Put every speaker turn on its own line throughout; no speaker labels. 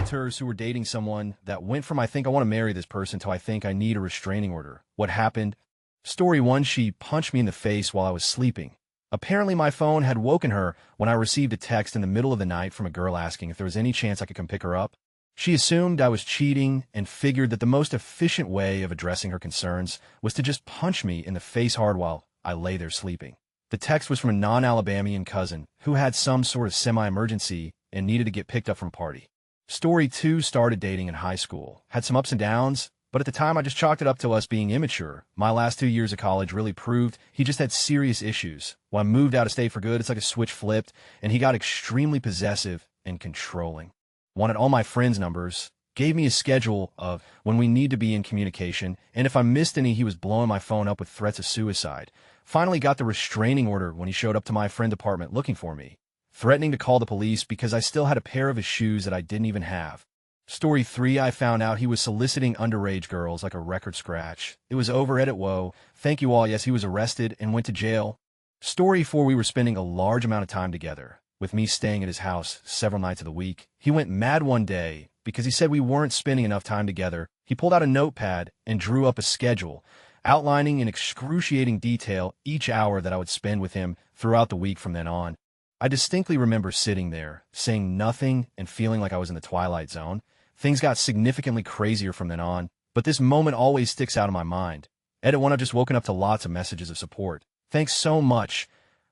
Redditors who were dating someone that went from I think I want to marry this person to I think I need a restraining order. What happened? Story 1, she punched me in the face while I was sleeping. Apparently my phone had woken her when I received a text in the middle of the night from a girl asking if there was any chance I could come pick her up. She assumed I was cheating and figured that the most efficient way of addressing her concerns was to just punch me in the face hard while I lay there sleeping. The text was from a non-Alabamian cousin who had some sort of semi-emergency and needed to get picked up from a party. Story 2, started dating in high school. Had some ups and downs, but at the time I just chalked it up to us being immature. My last 2 years of college really proved he just had serious issues. When I moved out of state for good, it's like a switch flipped, and he got extremely possessive and controlling. Wanted all my friends' numbers, gave me a schedule of when we need to be in communication, and if I missed any, he was blowing my phone up with threats of suicide. Finally got the restraining order when he showed up to my friend's apartment looking for me, threatening to call the police because I still had a pair of his shoes that I didn't even have. Story 3, I found out he was soliciting underage girls like a record scratch. It was over at it, whoa. Thank you all. Yes, he was arrested and went to jail. Story 4, we were spending a large amount of time together, with me staying at his house several nights of the week. He went mad one day because he said we weren't spending enough time together. He pulled out a notepad and drew up a schedule, outlining in excruciating detail each hour that I would spend with him throughout the week from then on. I distinctly remember sitting there, saying nothing and feeling like I was in the twilight zone. Things got significantly crazier from then on, but this moment always sticks out in my mind. Edit 1, I've just woken up to lots of messages of support. Thanks so much.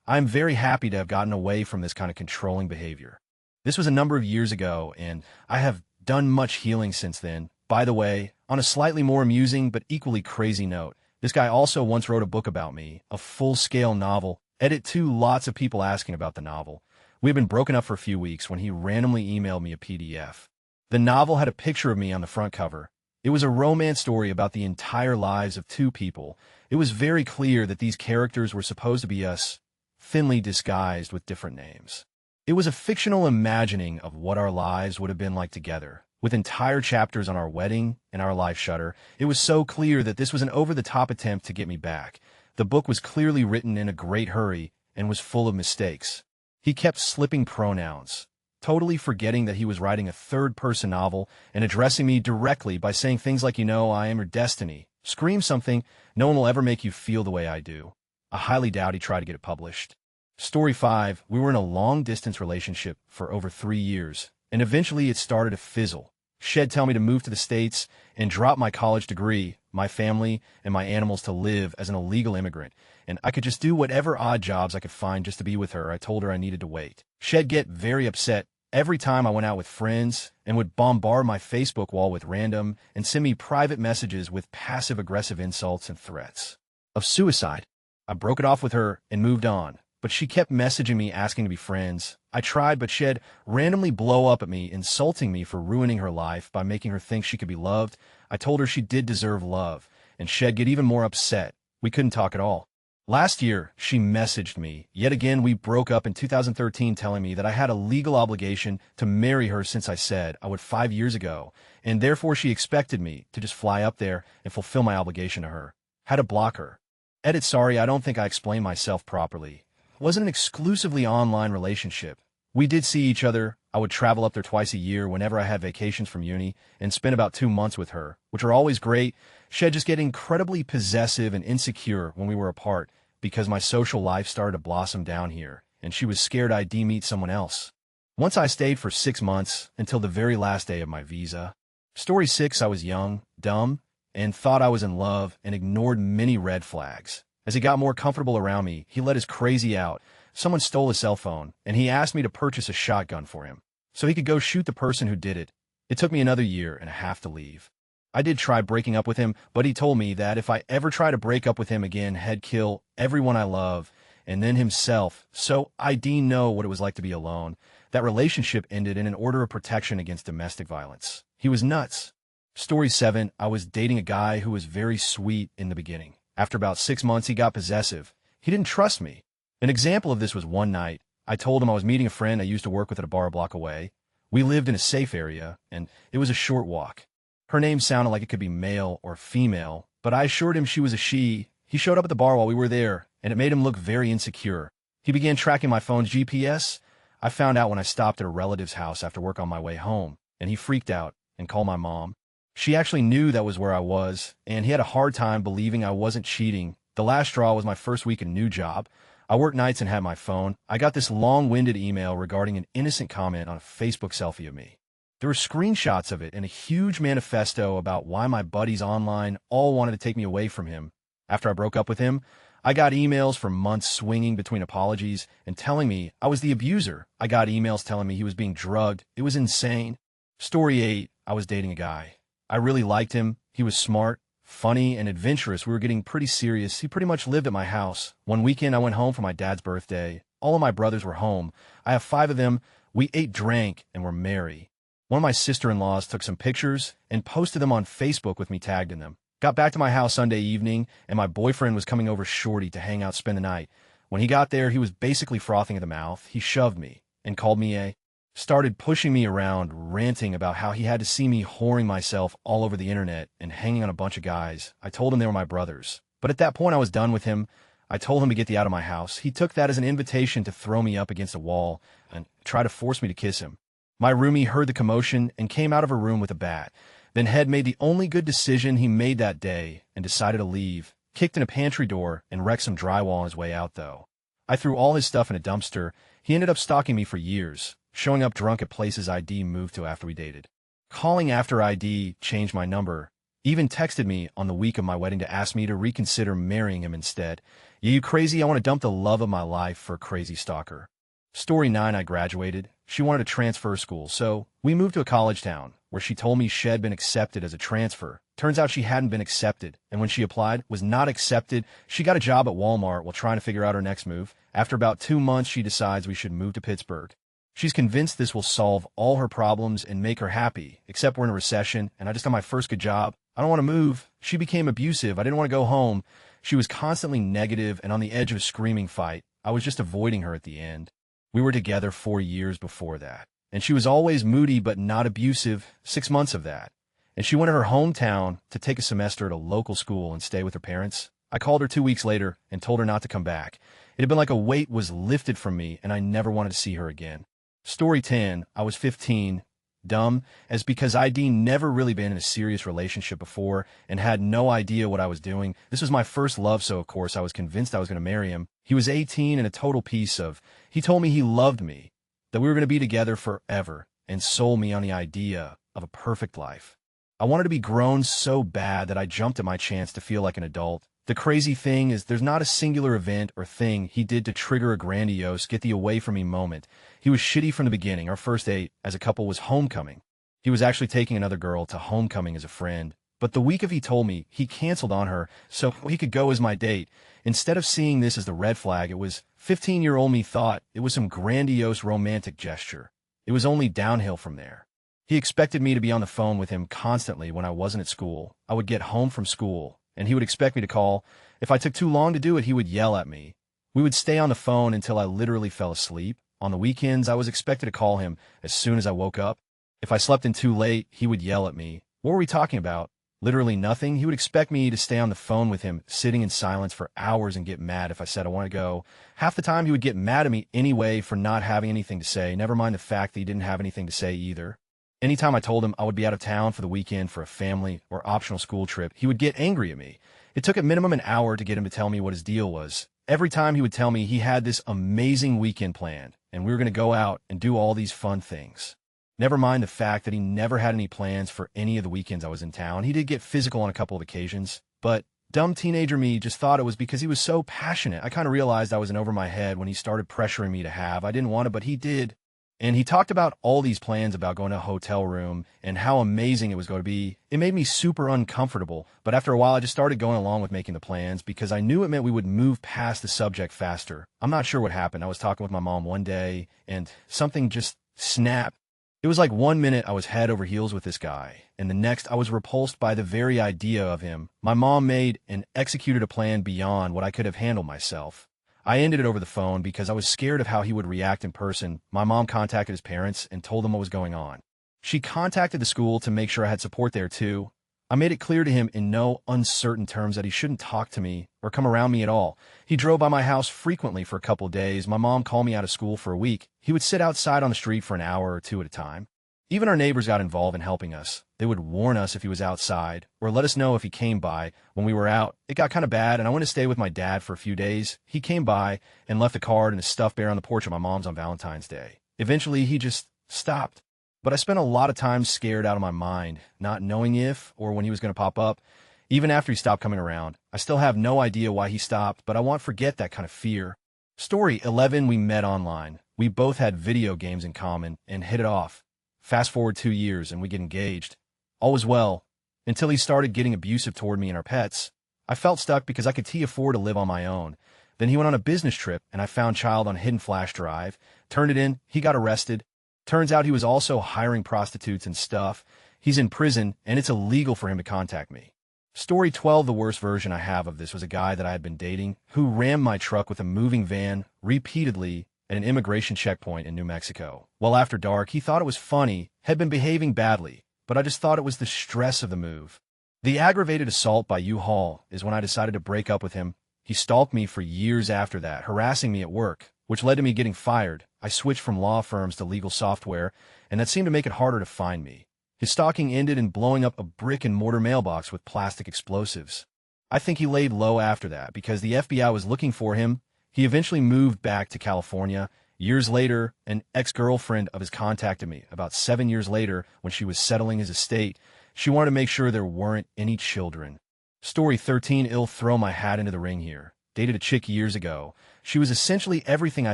I'm very happy to have gotten away from this kind of controlling behavior. This was a number of years ago, and I have done much healing since then. By the way, on a slightly more amusing but equally crazy note, this guy also once wrote a book about me, a full-scale novel. Edit 2, lots of people asking about the novel. We had been broken up for a few weeks when he randomly emailed me a PDF. The novel had a picture of me on the front cover. It was a romance story about the entire lives of two people. It was very clear that these characters were supposed to be us, thinly disguised with different names. It was a fictional imagining of what our lives would have been like together, with entire chapters on our wedding and our life shudder. It was so clear that this was an over-the-top attempt to get me back. The book was clearly written in a great hurry and was full of mistakes. He kept slipping pronouns, totally forgetting that he was writing a third-person novel and addressing me directly by saying things like, I am your destiny. Scream something, no one will ever make you feel the way I do. I highly doubt he tried to get it published. Story 5, we were in a long-distance relationship for over 3 years, and eventually it started to fizzle. She'd tell me to move to the States and drop my college degree, my family, and my animals to live as an illegal immigrant, and I could just do whatever odd jobs I could find just to be with her. I told her I needed to wait. She'd get very upset every time I went out with friends and would bombard my Facebook wall with random and send me private messages with passive-aggressive insults and threats of suicide. I broke it off with her and moved on, but she kept messaging me asking to be friends. I tried, but she'd randomly blow up at me, insulting me for ruining her life by making her think she could be loved. I told her she did deserve love, and she'd get even more upset. We couldn't talk at all. Last year, she messaged me. Yet again, we broke up in 2013, telling me that I had a legal obligation to marry her since I said I would 5 years ago, and therefore she expected me to just fly up there and fulfill my obligation to her. Had to block her. Edit, sorry, I don't think I explained myself properly. It wasn't an exclusively online relationship. We did see each other. I would travel up there twice a year whenever I had vacations from uni and spend about 2 months with her, which are always great. She'd just get incredibly possessive and insecure when we were apart because my social life started to blossom down here, and she was scared I'd meet someone else. Once I stayed for 6 months until the very last day of my visa. Story 6, I was young, dumb, and thought I was in love and ignored many red flags. As he got more comfortable around me, he let his crazy out. Someone stole his cell phone, and he asked me to purchase a shotgun for him so he could go shoot the person who did it. It took me another year and a half to leave. I did try breaking up with him, but he told me that if I ever try to break up with him again, he'd kill everyone I love, and then himself. So I didn't know what it was like to be alone. That relationship ended in an order of protection against domestic violence. He was nuts. Story 7, I was dating a guy who was very sweet in the beginning. After about 6 months, he got possessive. He didn't trust me. An example of this was one night. I told him I was meeting a friend I used to work with at a bar a block away. We lived in a safe area, and it was a short walk. Her name sounded like it could be male or female, but I assured him she was a she. He showed up at the bar while we were there, and it made him look very insecure. He began tracking my phone's GPS. I found out when I stopped at a relative's house after work on my way home. and he freaked out and called my mom. She actually knew that was where I was, and he had a hard time believing I wasn't cheating. The last straw was my first week in a new job. I worked nights and had my phone. I got this long-winded email regarding an innocent comment on a Facebook selfie of me. There were screenshots of it and a huge manifesto about why my buddies online all wanted to take me away from him. After I broke up with him, I got emails for months swinging between apologies and telling me I was the abuser. I got emails telling me he was being drugged. It was insane. Story 8, I was dating a guy. I really liked him. He was smart, funny, and adventurous. We were getting pretty serious. He pretty much lived at my house. One weekend, I went home for my dad's birthday. All of my brothers were home. I have 5 of them. We ate, drank, and were merry. One of my sister-in-laws took some pictures and posted them on Facebook with me tagged in them. Got back to my house Sunday evening, and my boyfriend was coming over shorty to hang out, spend the night. When he got there, he was basically frothing at the mouth. He shoved me and called me started pushing me around, ranting about how he had to see me whoring myself all over the internet and hanging on a bunch of guys. I told him they were my brothers. But at that point, I was done with him. I told him to get the out of my house. He took that as an invitation to throw me up against a wall and try to force me to kiss him. My roomie heard the commotion and came out of her room with a bat. Then Head made the only good decision he made that day and decided to leave, kicked in a pantry door, and wrecked some drywall on his way out, though. I threw all his stuff in a dumpster. He ended up stalking me for years, showing up drunk at places ID moved to after we dated. Calling after ID changed my number, even texted me on the week of my wedding to ask me to reconsider marrying him instead. Yeah, you crazy? I want to dump the love of my life for a crazy stalker. Story 9, I graduated. She wanted to transfer school, so we moved to a college town, where she told me she had been accepted as a transfer. Turns out she hadn't been accepted, and when she applied, was not accepted. She got a job at Walmart while trying to figure out her next move. After about 2 months, she decides we should move to Pittsburgh. She's convinced this will solve all her problems and make her happy, except we're in a recession, and I just got my first good job. I don't want to move. She became abusive. I didn't want to go home. She was constantly negative and on the edge of a screaming fight. I was just avoiding her at the end. We were together 4 years before that, and she was always moody but not abusive, 6 months of that. And she went to her hometown to take a semester at a local school and stay with her parents. I called her 2 weeks later and told her not to come back. It had been like a weight was lifted from me, and I never wanted to see her again. Story 10, I was 15, dumb, as because I'd never really been in a serious relationship before and had no idea what I was doing. This was my first love, so of course I was convinced I was going to marry him. He was 18 and a total piece of, he told me he loved me, that we were going to be together forever, and sold me on the idea of a perfect life. I wanted to be grown so bad that I jumped at my chance to feel like an adult. The crazy thing is there's not a singular event or thing he did to trigger a grandiose get the away from me moment. He was shitty from the beginning. Our first date as a couple was homecoming. He was actually taking another girl to homecoming as a friend. But the week of he told me, he canceled on her so he could go as my date. Instead of seeing this as the red flag, it was 15-year-old me thought it was some grandiose romantic gesture. It was only downhill from there. He expected me to be on the phone with him constantly when I wasn't at school. I would get home from school, and he would expect me to call. If I took too long to do it, he would yell at me. We would stay on the phone until I literally fell asleep. On the weekends, I was expected to call him as soon as I woke up. If I slept in too late, he would yell at me. What were we talking about? Literally nothing. He would expect me to stay on the phone with him, sitting in silence for hours and get mad if I said I want to go. Half the time, he would get mad at me anyway for not having anything to say, never mind the fact that he didn't have anything to say either. Anytime I told him I would be out of town for the weekend for a family or optional school trip, he would get angry at me. It took at minimum an hour to get him to tell me what his deal was. Every time he would tell me he had this amazing weekend planned, and we were going to go out and do all these fun things. Never mind the fact that he never had any plans for any of the weekends I was in town. He did get physical on a couple of occasions, but dumb teenager me just thought it was because he was so passionate. I kind of realized I was in over my head when he started pressuring me to have. I didn't want it, but he did. And he talked about all these plans about going to a hotel room and how amazing it was going to be. It made me super uncomfortable, but after a while I just started going along with making the plans because I knew it meant we would move past the subject faster. I'm not sure what happened. I was talking with my mom one day and something just snapped. It was like 1 minute I was head over heels with this guy, and the next I was repulsed by the very idea of him. My mom made and executed a plan beyond what I could have handled myself. I ended it over the phone because I was scared of how he would react in person. My mom contacted his parents and told them what was going on. She contacted the school to make sure I had support there too. I made it clear to him in no uncertain terms that he shouldn't talk to me or come around me at all. He drove by my house frequently for a couple of days. My mom called me out of school for a week. He would sit outside on the street for an hour or two at a time. Even our neighbors got involved in helping us. They would warn us if he was outside, or let us know if he came by when we were out. It got kind of bad, and I went to stay with my dad for a few days. He came by and left a card and a stuffed bear on the porch of my mom's on Valentine's Day. Eventually, he just stopped. But I spent a lot of time scared out of my mind, not knowing if or when he was going to pop up. Even after he stopped coming around, I still have no idea why he stopped, but I won't forget that kind of fear. Story 11, we met online. We both had video games in common and hit it off. Fast forward 2 years and we get engaged. All was well, until he started getting abusive toward me and our pets. I felt stuck because I could afford to live on my own. Then he went on a business trip and I found child on hidden flash drive, turned it in, he got arrested. Turns out he was also hiring prostitutes and stuff. He's in prison and it's illegal for him to contact me. Story 12, the worst version I have of this was a guy that I had been dating who rammed my truck with a moving van repeatedly at an immigration checkpoint in New Mexico. Well, after dark, he thought it was funny, had been behaving badly, but I just thought it was the stress of the move. The aggravated assault by U-Haul is when I decided to break up with him. He stalked me for years after that, harassing me at work, which led to me getting fired. I switched from law firms to legal software, and that seemed to make it harder to find me. His stalking ended in blowing up a brick-and-mortar mailbox with plastic explosives. I think he laid low after that because the FBI was looking for him. He eventually moved back to California. Years later, an ex-girlfriend of his contacted me about 7 years later when she was settling his estate. She wanted to make sure there weren't any children. Story 13, I'll throw my hat into the ring here. Dated a chick years ago. She was essentially everything I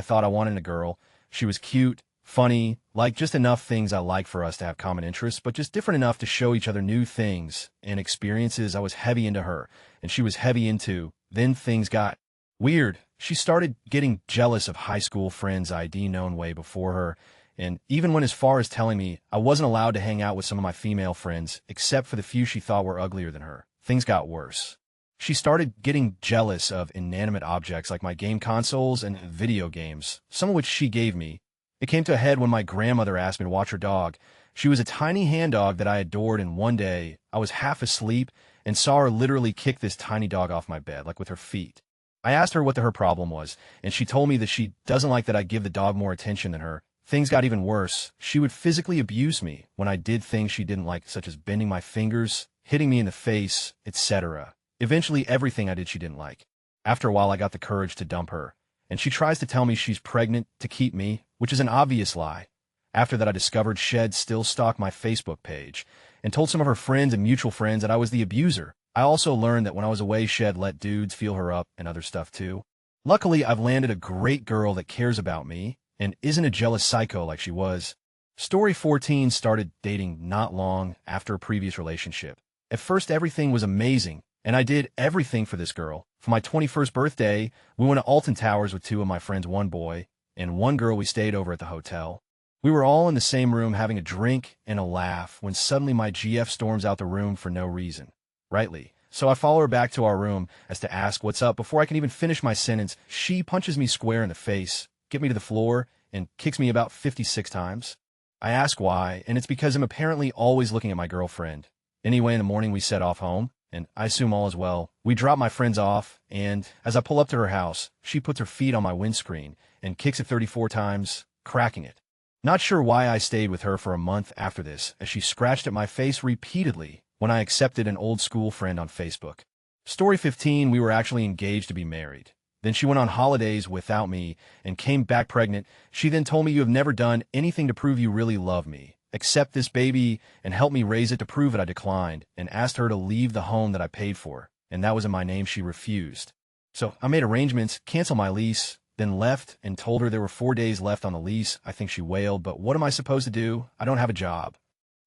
thought I wanted in a girl. She was cute, funny, like just enough things I like for us to have common interests, but just different enough to show each other new things and experiences. I was heavy into her, and she was heavy into. Then things got weird. She started getting jealous of high school friends I'd known way before her, and even went as far as telling me I wasn't allowed to hang out with some of my female friends, except for the few she thought were uglier than her. Things got worse. She started getting jealous of inanimate objects like my game consoles and video games, some of which she gave me. It came to a head when my grandmother asked me to watch her dog. She was a tiny hand dog that I adored, and one day I was half asleep and saw her literally kick this tiny dog off my bed, like with her feet. I asked her what her problem was, and she told me that she doesn't like that I give the dog more attention than her. Things got even worse. She would physically abuse me when I did things she didn't like, such as bending my fingers, hitting me in the face, etc. Eventually, everything I did she didn't like. After a while, I got the courage to dump her, and she tries to tell me she's pregnant to keep me, which is an obvious lie. After that, I discovered Shed still stalked my Facebook page and told some of her friends and mutual friends that I was the abuser. I also learned that when I was away, Shed let dudes feel her up and other stuff too. Luckily, I've landed a great girl that cares about me and isn't a jealous psycho like she was. Story 14, started dating not long after a previous relationship. At first, everything was amazing, and I did everything for this girl. For my 21st birthday, we went to Alton Towers with two of my friends, one boy, and one girl. We stayed over at the hotel. We were all in the same room having a drink and a laugh when suddenly my GF storms out the room for no reason. Rightly. So I follow her back to our room as to ask what's up. Before I can even finish my sentence, she punches me square in the face, gets me to the floor, and kicks me about 56 times. I ask why, and it's because I'm apparently always looking at my girlfriend. Anyway, in the morning we set off home, and I assume all is well. We drop my friends off, and as I pull up to her house, she puts her feet on my windscreen and kicks it 34 times, cracking it. Not sure why I stayed with her for a month after this, as she scratched at my face repeatedly when I accepted an old school friend on Facebook. Story 15, we were actually engaged to be married. Then she went on holidays without me and came back pregnant. She then told me, "You have never done anything to prove you really love me. Accept this baby and help me raise it." To prove it, I declined and asked her to leave the home that I paid for, and that was in my name. She refused. So I made arrangements, canceled my lease, then left and told her there were 4 days left on the lease. I think she wailed, but what am I supposed to do? I don't have a job.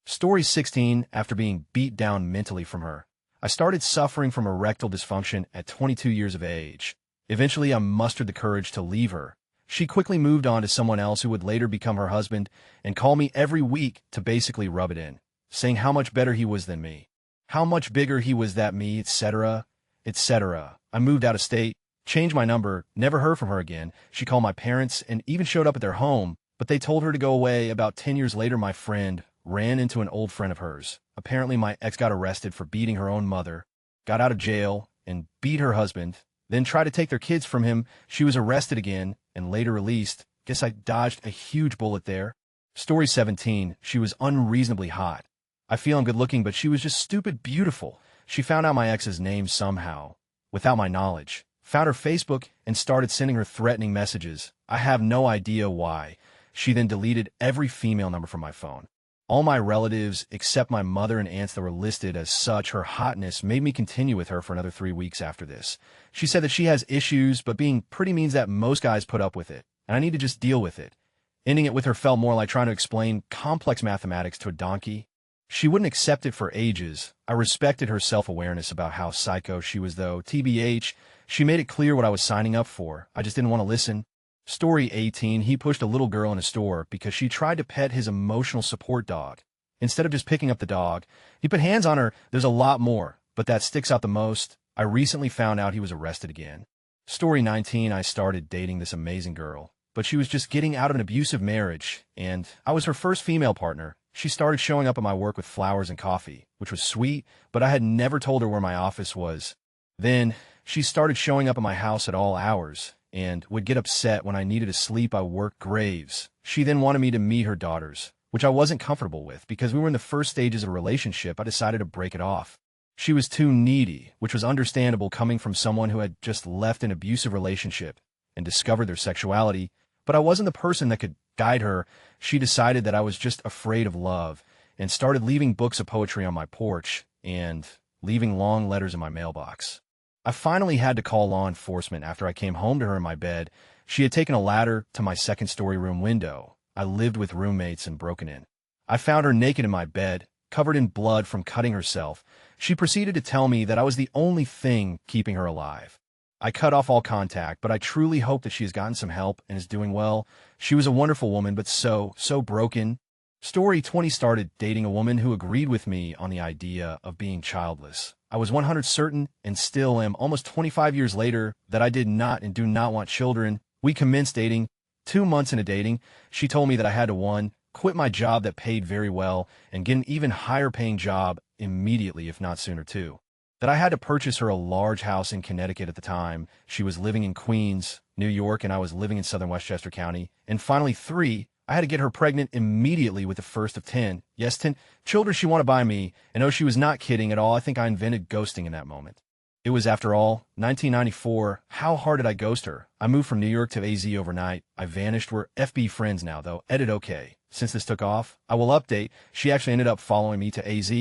Story 16, after being beat down mentally from her, I started suffering from erectile dysfunction at 22 years of age. Eventually, I mustered the courage to leave her. She quickly moved on to someone else who would later become her husband and call me every week to basically rub it in, saying how much better he was than me, how much bigger he was than me, etc., etc. I moved out of state, changed my number, never heard from her again. She called my parents and even showed up at their home, but they told her to go away. About 10 years later, my friend ran into an old friend of hers. Apparently, my ex got arrested for beating her own mother, got out of jail, and beat her husband, then tried to take their kids from him. She was arrested again and later released. Guess I dodged a huge bullet there. Story 17. She was unreasonably hot. I feel I'm good looking, but she was just stupid beautiful. She found out my ex's name somehow, without my knowledge, found her Facebook, and started sending her threatening messages. I have no idea why. She then deleted every female number from my phone. All my relatives, except my mother and aunts that were listed as such, her hotness made me continue with her for another 3 weeks after this. She said that she has issues, but being pretty means that most guys put up with it, and I need to just deal with it. Ending it with her felt more like trying to explain complex mathematics to a donkey. She wouldn't accept it for ages. I respected her self-awareness about how psycho she was, though. TBH, she made it clear what I was signing up for. I just didn't want to listen. Story 18. He pushed a little girl in a store because she tried to pet his emotional support dog. Instead of just picking up the dog, he put hands on her. There's a lot more, but that sticks out the most. I recently found out he was arrested again. Story 19. I started dating this amazing girl, but she was just getting out of an abusive marriage, and I was her first female partner. She started showing up at my work with flowers and coffee, which was sweet, but I had never told her where my office was. Then, she started showing up at my house at all hours, and would get upset when I needed to sleep. I worked graves. She then wanted me to meet her daughters, which I wasn't comfortable with. Because we were in the first stages of a relationship, I decided to break it off. She was too needy, which was understandable coming from someone who had just left an abusive relationship and discovered their sexuality, but I wasn't the person that could guide her. She decided that I was just afraid of love and started leaving books of poetry on my porch and leaving long letters in my mailbox. I finally had to call law enforcement after I came home to her in my bed. She had taken a ladder to my second-story room window. I lived with roommates and broken in. I found her naked in my bed, covered in blood from cutting herself. She proceeded to tell me that I was the only thing keeping her alive. I cut off all contact, but I truly hope that she has gotten some help and is doing well. She was a wonderful woman, but so broken. Story 20. Started dating a woman who agreed with me on the idea of being childless. I was 100% certain, and still am almost 25 years later, that I did not and do not want children. We commenced dating. 2 months into dating, she told me that I had to 1, quit my job that paid very well and get an even higher paying job immediately, if not sooner, 2. That I had to purchase her a large house in Connecticut at the time. She was living in Queens, New York, and I was living in southern Westchester County. And finally, 3, I had to get her pregnant immediately with the first of 10. Yes, 10 children she wanted by me. And no, she was not kidding at all. I think I invented ghosting in that moment. It was, after all, 1994. How hard did I ghost her? I moved from New York to AZ overnight. I vanished. We're FB friends now, though. Edit okay. Since this took off, I will update. She actually ended up following me to AZ.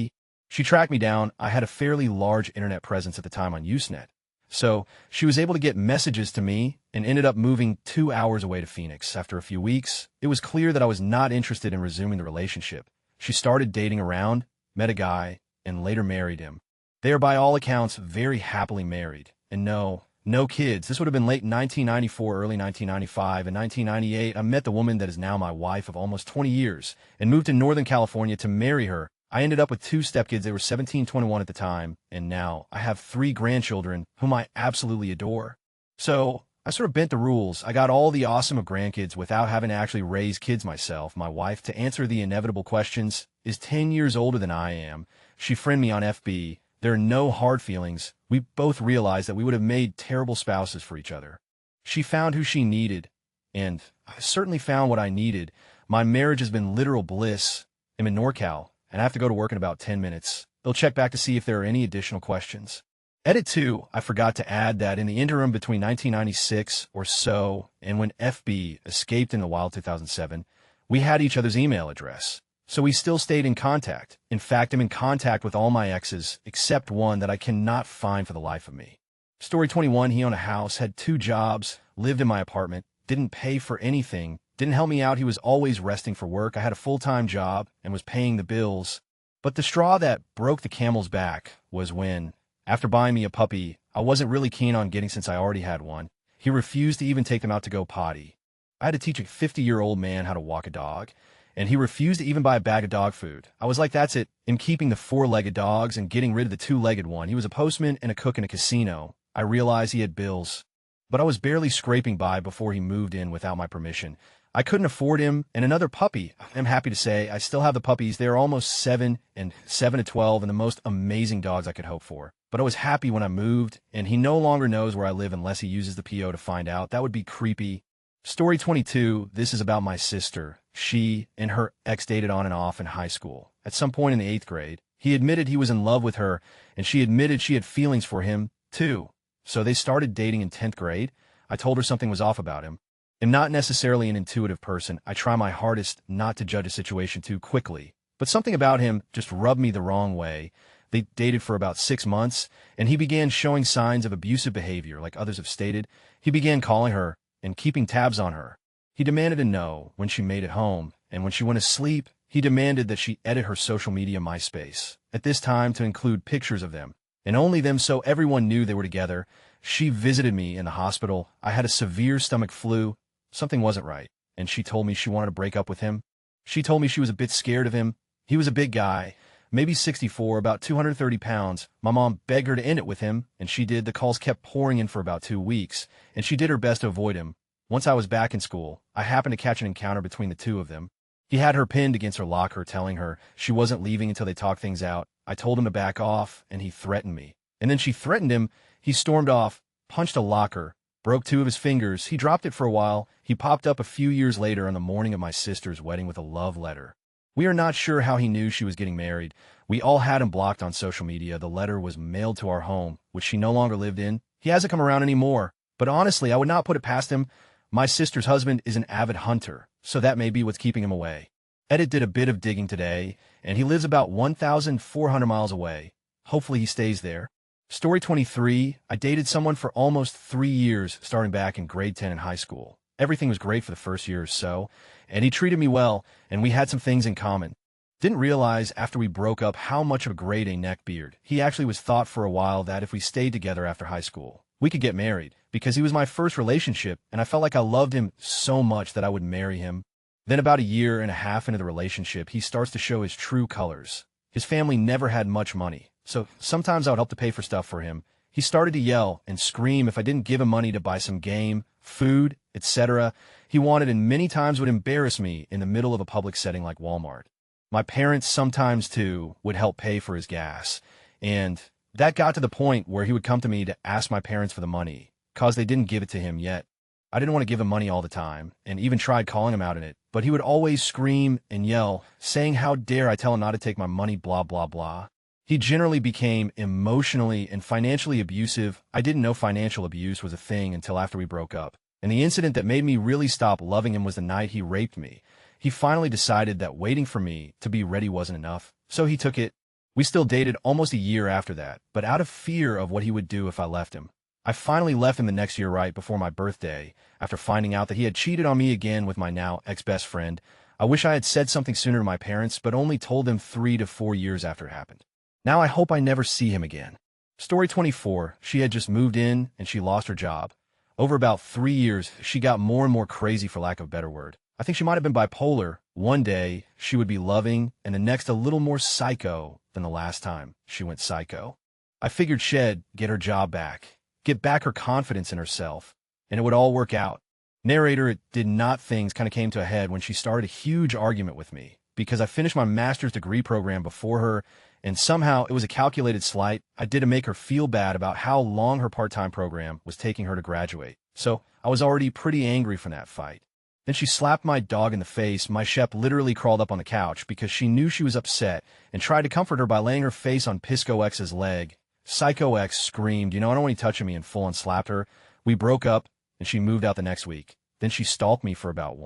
She tracked me down. I had a fairly large internet presence at the time on Usenet. So she was able to get messages to me and ended up moving 2 hours away to Phoenix. After a few weeks, it was clear that I was not interested in resuming the relationship. She started dating around, met a guy, and later married him. They are by all accounts very happily married. And no kids. This would have been late 1994, early 1995. In 1998, I met the woman that is now my wife of almost 20 years and moved to Northern California to marry her. I ended up with 2 stepkids. They were 17, 21 at the time, and now I have 3 grandchildren whom I absolutely adore. So I sort of bent the rules. I got all the awesome of grandkids without having to actually raise kids myself. My wife, to answer the inevitable questions, is 10 years older than I am. She friended me on FB. There are no hard feelings. We both realized that we would have made terrible spouses for each other. She found who she needed, and I certainly found what I needed. My marriage has been literal bliss. I'm in NorCal, and I have to go to work in about 10 minutes. They'll check back to see if there are any additional questions. Edit 2, I forgot to add that in the interim between 1996 or so and when FB escaped in the wild 2007, we had each other's email address. So we still stayed in contact. In fact, I'm in contact with all my exes, except one that I cannot find for the life of me. Story 21, he owned a house, had 2 jobs, lived in my apartment, didn't pay for anything, didn't help me out. He was always resting for work. I had a full-time job and was paying the bills. But the straw that broke the camel's back was when, after buying me a puppy I wasn't really keen on getting since I already had one, he refused to even take them out to go potty. I had to teach a 50-year-old man how to walk a dog, and he refused to even buy a bag of dog food. I was like, that's it. I'm keeping the 4-legged dogs and getting rid of the 2-legged one. He was a postman and a cook in a casino. I realized he had bills. But I was barely scraping by before he moved in without my permission. I couldn't afford him, and another puppy. I'm happy to say I still have the puppies. They're almost 7 and 7 to 12 and the most amazing dogs I could hope for. But I was happy when I moved, and he no longer knows where I live unless he uses the PO to find out. That would be creepy. Story 22, this is about my sister. She and her ex dated on and off in high school. At some point in the 8th grade, he admitted he was in love with her, and she admitted she had feelings for him, too. So they started dating in 10th grade. I told her something was off about him. I'm not necessarily an intuitive person. I try my hardest not to judge a situation too quickly. But something about him just rubbed me the wrong way. They dated for about 6 months, and he began showing signs of abusive behavior, like others have stated. He began calling her and keeping tabs on her. He demanded to know when she made it home, and when she went to sleep, he demanded that she edit her social media MySpace, at this time to include pictures of them, and only them so everyone knew they were together. She visited me in the hospital. I had a severe stomach flu. Something wasn't right, and she told me she wanted to break up with him. She told me she was a bit scared of him. He was a big guy, maybe 64, about 230 pounds. My mom begged her to end it with him, and she did. The calls kept pouring in for about 2 weeks, and she did her best to avoid him. Once I was back in school, I happened to catch an encounter between the two of them. He had her pinned against her locker, telling her she wasn't leaving until they talked things out. I told him to back off, and he threatened me. And then she threatened him. He stormed off, punched a locker, broke 2 of his fingers. He dropped it for a while. He popped up a few years later on the morning of my sister's wedding with a love letter. We are not sure how he knew she was getting married. We all had him blocked on social media. The letter was mailed to our home, which she no longer lived in. He hasn't come around anymore. But honestly, I would not put it past him. My sister's husband is an avid hunter, so that may be what's keeping him away. Edit did a bit of digging today, and he lives about 1,400 miles away. Hopefully he stays there. Story 23, I dated someone for almost 3 years, starting back in grade 10 in high school. Everything was great for the first year or so, and he treated me well, and we had some things in common. Didn't realize after we broke up how much of a grade A neckbeard. He actually was thought for a while that if we stayed together after high school, we could get married, because he was my first relationship, and I felt like I loved him so much that I would marry him. Then about a year and a half into the relationship, he starts to show his true colors. His family never had much money, so sometimes I would help to pay for stuff for him. He started to yell and scream if I didn't give him money to buy some game, food, etc. He wanted and many times would embarrass me in the middle of a public setting like Walmart. My parents sometimes, too, would help pay for his gas, and that got to the point where he would come to me to ask my parents for the money, cause they didn't give it to him yet. I didn't want to give him money all the time, and even tried calling him out in it, but he would always scream and yell, saying how dare I tell him not to take my money, blah, blah, blah. He generally became emotionally and financially abusive. I didn't know financial abuse was a thing until after we broke up, and the incident that made me really stop loving him was the night he raped me. He finally decided that waiting for me to be ready wasn't enough, so he took it. We still dated almost a year after that, but out of fear of what he would do if I left him. I finally left him the next year right before my birthday, after finding out that he had cheated on me again with my now ex-best friend. I wish I had said something sooner to my parents, but only told them 3 to 4 years after it happened. Now I hope I never see him again. Story 24, she had just moved in and she lost her job. Over about 3 years, she got more and more crazy, for lack of a better word. I think she might have been bipolar. One day, she would be loving, and the next a little more psycho than the last time she went psycho. I figured she'd get her job back, get back her confidence in herself, and it would all work out. Narrator, it did not. Things kind of came to a head when she started a huge argument with me, because I finished my master's degree program before her, and somehow it was a calculated slight I did to make her feel bad about how long her part-time program was taking her to graduate. So I was already pretty angry from that fight. Then she slapped my dog in the face. My Shep literally crawled up on the couch because she knew she was upset and tried to comfort her by laying her face on Pisco X's leg. Psycho X screamed, I don't want you touching me, and full-on slapped her. We broke up, and she moved out the next week. Then she stalked me for about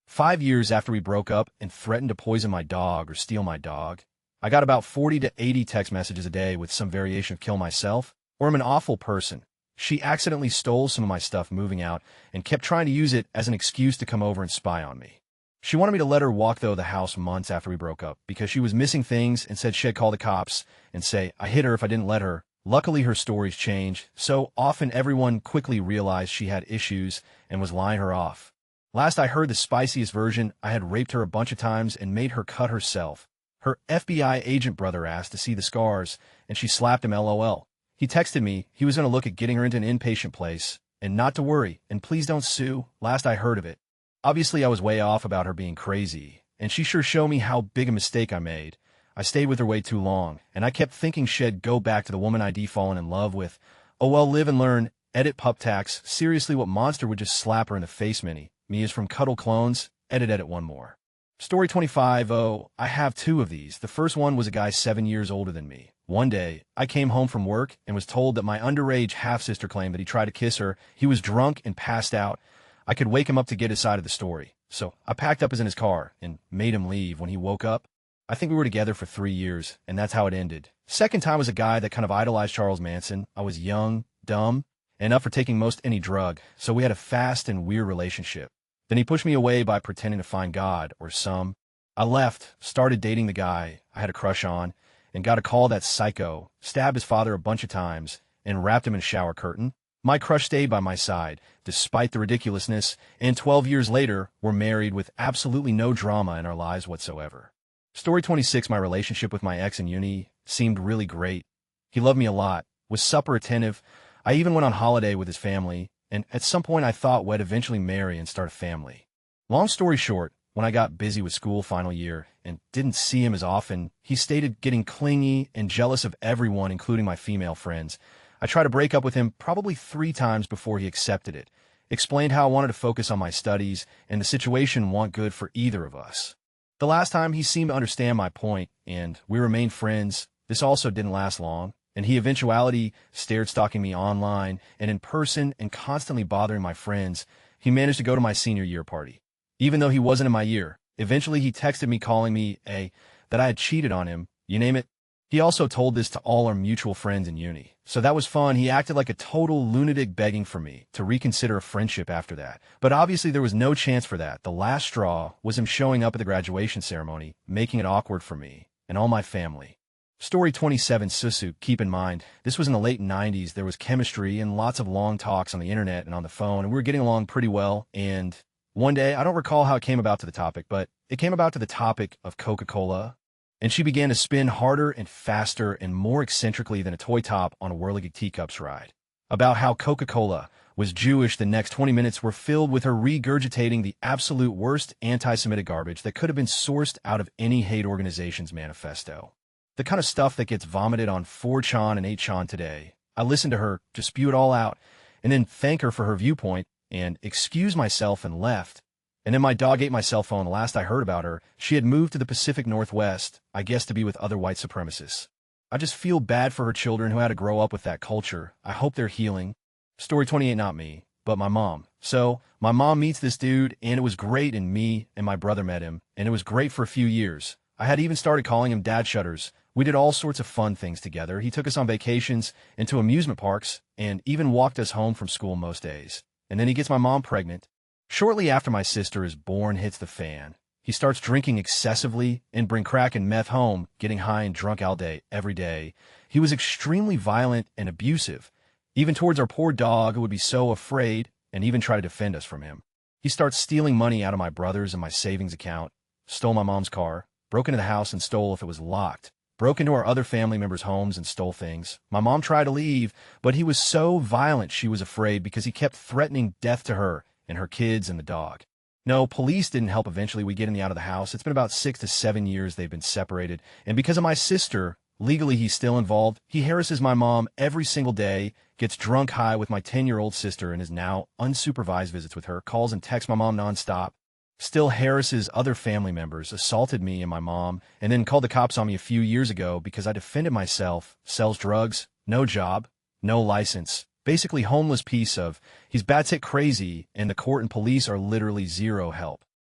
5 years after we broke up and threatened to poison my dog or steal my dog. I got about 40 to 80 text messages a day with some variation of kill myself or I'm an awful person. She accidentally stole some of my stuff moving out and kept trying to use it as an excuse to come over and spy on me. She wanted me to let her walk the house months after we broke up because she was missing things and said she'd call the cops and say I hit her if I didn't let her. Luckily, her stories changed, so often everyone quickly realized she had issues and was lying her off. Last I heard, the spiciest version, I had raped her a bunch of times and made her cut herself. Her FBI agent brother asked to see the scars, and she slapped him, LOL. He texted me he was going to look at getting her into an inpatient place, and not to worry, and please don't sue. Last I heard of it. Obviously, I was way off about her being crazy, and she sure showed me how big a mistake I made. I stayed with her way too long, and I kept thinking she'd go back to the woman I'd fallen in love with. Oh well, live and learn. Edit pup tax. Seriously, what monster would just slap her in the face, Minnie? Me is from Cuddle Clones. Edit one more. Story 25. Oh, I have two of these. The first one was a guy 7 years older than me. One day, I came home from work and was told that my underage half-sister claimed that he tried to kiss her. He was drunk and passed out. I could wake him up to get his side of the story. So I packed up in his car and made him leave. When he woke up, I think we were together for 3 years, and that's how it ended. Second time was a guy that kind of idolized Charles Manson. I was young, dumb, and up for taking most any drug, so we had a fast and weird relationship. Then he pushed me away by pretending to find God, or some. I left, started dating the guy I had a crush on, and got a call that psycho stabbed his father a bunch of times and wrapped him in a shower curtain. My crush stayed by my side, despite the ridiculousness, and 12 years later, we're married with absolutely no drama in our lives whatsoever. Story 26. My relationship with my ex in uni seemed really great. He loved me a lot, was super attentive. I even went on holiday with his family, and at some point I thought we'd eventually marry and start a family. Long story short, when I got busy with school final year and didn't see him as often, he stated getting clingy and jealous of everyone, including my female friends. I tried to break up with him probably 3 times before he accepted it. Explained how I wanted to focus on my studies and the situation wasn't good for either of us. The last time he seemed to understand my point, and we remained friends. This also didn't last long, and he eventually started stalking me online and in person and constantly bothering my friends. He managed to go to my senior year party, even though he wasn't in my year. Eventually, he texted me calling me that I had cheated on him, you name it. He also told this to all our mutual friends in uni. So that was fun. He acted like a total lunatic begging for me to reconsider a friendship after that. But obviously there was no chance for that. The last straw was him showing up at the graduation ceremony, making it awkward for me and all my family. Story 27. Susu. Keep in mind, this was in the late 90s. There was chemistry and lots of long talks on the internet and on the phone, and we were getting along pretty well. And one day, I don't recall how it came about to the topic, but it came about to the topic of Coca-Cola. And she began to spin harder and faster and more eccentrically than a toy top on a whirligig teacups ride. About how Coca-Cola was Jewish, the next 20 minutes were filled with her regurgitating the absolute worst anti-Semitic garbage that could have been sourced out of any hate organization's manifesto. The kind of stuff that gets vomited on 4chan and 8chan today. I listened to her to spew it all out and then thank her for her viewpoint and excuse myself and left. And then my dog ate my cell phone. The last I heard about her, she had moved to the Pacific Northwest, I guess to be with other white supremacists. I just feel bad for her children who had to grow up with that culture. I hope they're healing. Story 28, not me, but my mom. So, my mom meets this dude, and it was great, and me and my brother met him, and it was great for a few years. I had even started calling him Dad Shutters. We did all sorts of fun things together. He took us on vacations and to amusement parks, and even walked us home from school most days. And then he gets my mom pregnant. Shortly after my sister is born hits the fan. He starts drinking excessively and bring crack and meth home, getting high and drunk all day, every day. He was extremely violent and abusive, even towards our poor dog who would be so afraid and even try to defend us from him. He starts stealing money out of my brother's and my savings account, stole my mom's car, broke into the house and stole if it was locked, broke into our other family members' homes and stole things. My mom tried to leave, but he was so violent she was afraid because he kept threatening death to her and her kids and the dog. No, police didn't help. Eventually, we get him out of the house. It's been about 6 to 7 years they've been separated. And because of my sister, legally he's still involved. He harasses my mom every single day, gets drunk high with my 10-year-old sister and is now unsupervised visits with her, calls and texts my mom nonstop, still harasses other family members, assaulted me and my mom, and then called the cops on me a few years ago because I defended myself, sells drugs, no job, no license. Basically homeless piece of, he's bat-sick crazy, and the court and police are literally zero help.